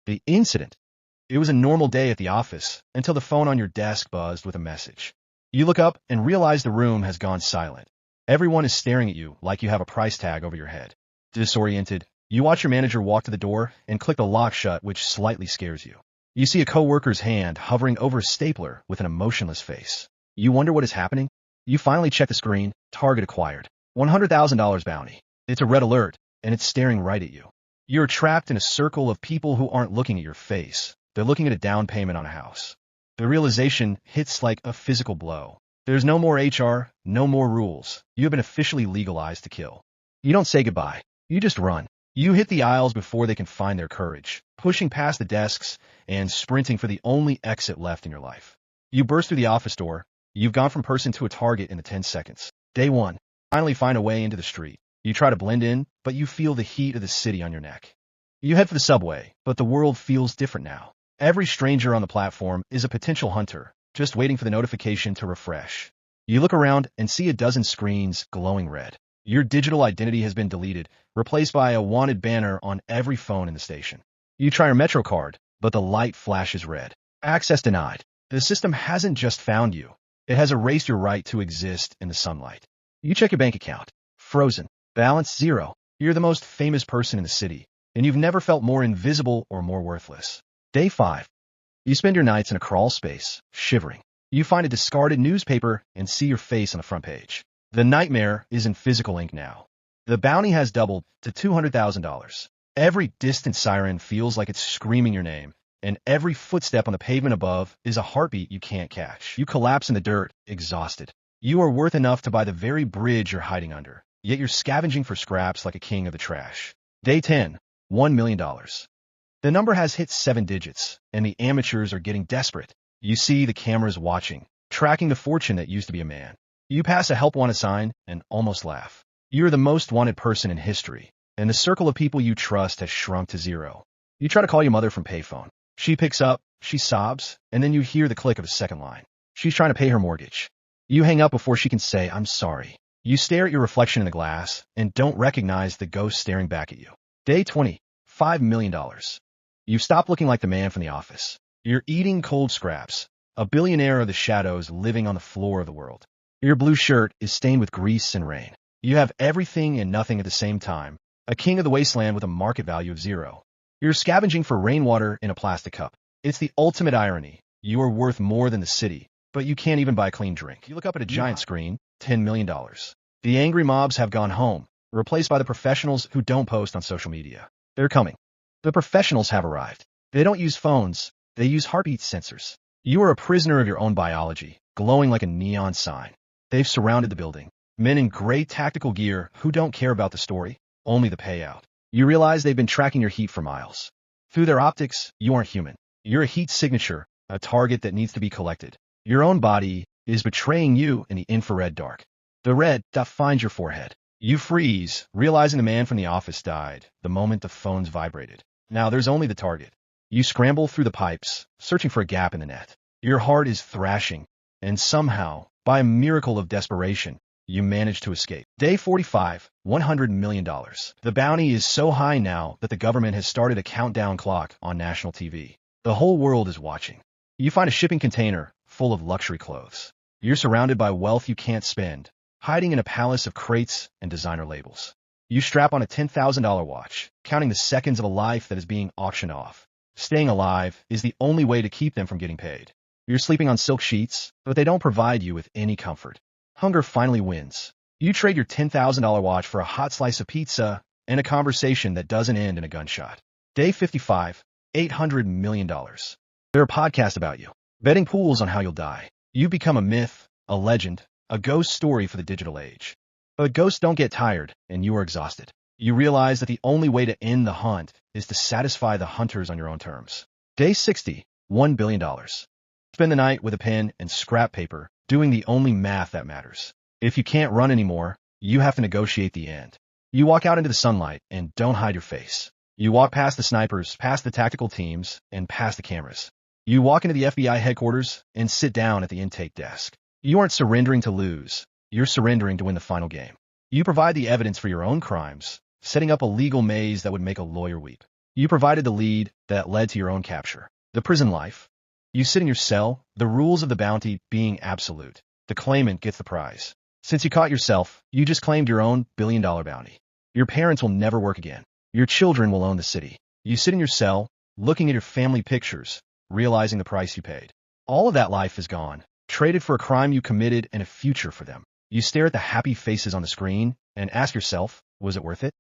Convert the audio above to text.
The incident. It was a normal day at the office until the phone on your desk buzzed with a message. You look up and realize the room has gone silent. Everyone is staring at you like you have a price tag over your head. Disoriented, you watch your manager walk to the door and click the lock shut, which slightly scares you. You see a coworker's hand hovering over a stapler with an emotionless face. You wonder what is happening? You finally check the screen. Target acquired. $100,000 bounty. It's a red alert, and it's staring right at you. You're trapped in a circle of people who aren't looking at your face. They're looking at a down payment on a house. The realization hits like a physical blow. There's no more HR, no more rules. You have been officially legalized to kill. You don't say goodbye. You just run. You hit the aisles before they can find their courage, pushing past the desks and sprinting for the only exit left in your life. You burst through the office door. You've gone from person to a target in the 10 seconds. Day one. Finally find a way into the street. You try to blend in, but you feel the heat of the city on your neck. You head for the subway, but the world feels different now. Every stranger on the platform is a potential hunter, just waiting for the notification to refresh. You look around and see a dozen screens glowing red. Your digital identity has been deleted, replaced by a wanted banner on every phone in the station. You try your Metro card, but the light flashes red. Access denied. The system hasn't just found you. It has erased your right to exist in the sunlight. You check your bank account. Frozen. Balance zero. You're the most famous person in the city, and you've never felt more invisible or more worthless. Day 5. You spend your nights in a crawl space, shivering. You find a discarded newspaper and see your face on the front page. The nightmare is in physical ink now. The bounty has doubled to $200,000. Every distant siren feels like it's screaming your name, and every footstep on the pavement above is a heartbeat you can't catch. You collapse in the dirt, exhausted. You are worth enough to buy the very bridge you're hiding under, yet you're scavenging for scraps like a king of the trash. Day 10. $1 million. The number has hit 7 digits, and the amateurs are getting desperate. You see the cameras watching, tracking the fortune that used to be a man. You pass a help wanted sign and almost laugh. You're the most wanted person in history, and the circle of people you trust has shrunk to zero. You try to call your mother from payphone. She picks up, she sobs, and then you hear the click of a second line. She's trying to pay her mortgage. You hang up before she can say, "I'm sorry." You stare at your reflection in the glass and don't recognize the ghost staring back at you. Day 20. $5 million. You've stopped looking like the man from the office. You're eating cold scraps, a billionaire of the shadows living on the floor of the world. Your blue shirt is stained with grease and rain. You have everything and nothing at the same time, a king of the wasteland with a market value of zero. You're scavenging for rainwater in a plastic cup. It's the ultimate irony. You are worth more than the city, but you can't even buy a clean drink. You look up at a giant screen, $10 million. The angry mobs have gone home, replaced by the professionals who don't post on social media. They're coming. The professionals have arrived. They don't use phones. They use heartbeat sensors. You are a prisoner of your own biology, glowing like a neon sign. They've surrounded the building. Men in great tactical gear who don't care about the story, only the payout. You realize they've been tracking your heat for miles. Through their optics, you aren't human. You're a heat signature, a target that needs to be collected. Your own body is betraying you in the infrared dark. The red dot finds your forehead. You freeze, realizing the man from the office died the moment the phones vibrated. Now there's only the target. You scramble through the pipes, searching for a gap in the net. Your heart is thrashing, and somehow, by a miracle of desperation, you manage to escape. Day 45, $100 million. The bounty is so high now that the government has started a countdown clock on national TV. The whole world is watching. You find a shipping container full of luxury clothes. You're surrounded by wealth you can't spend, hiding in a palace of crates and designer labels. You strap on a $10,000 watch, counting the seconds of a life that is being auctioned off. Staying alive is the only way to keep them from getting paid. You're sleeping on silk sheets, but they don't provide you with any comfort. Hunger finally wins. You trade your $10,000 watch for a hot slice of pizza and a conversation that doesn't end in a gunshot. Day 55, $800 million. There are podcasts about you, betting pools on how you'll die. You become a myth, a legend, a ghost story for the digital age. But ghosts don't get tired, and you are exhausted. You realize that the only way to end the hunt is to satisfy the hunters on your own terms. Day 60, $1 billion. Spend the night with a pen and scrap paper, doing the only math that matters. If you can't run anymore, you have to negotiate the end. You walk out into the sunlight and don't hide your face. You walk past the snipers, past the tactical teams, and past the cameras. You walk into the FBI headquarters and sit down at the intake desk. You aren't surrendering to lose. You're surrendering to win the final game. You provide the evidence for your own crimes, setting up a legal maze that would make a lawyer weep. You provided the lead that led to your own capture. The prison life. You sit in your cell, the rules of the bounty being absolute. The claimant gets the prize. Since you caught yourself, you just claimed your own billion-dollar bounty. Your parents will never work again. Your children will own the city. You sit in your cell, looking at your family pictures, realizing the price you paid. All of that life is gone, traded for a crime you committed and a future for them. You stare at the happy faces on the screen and ask yourself, was it worth it?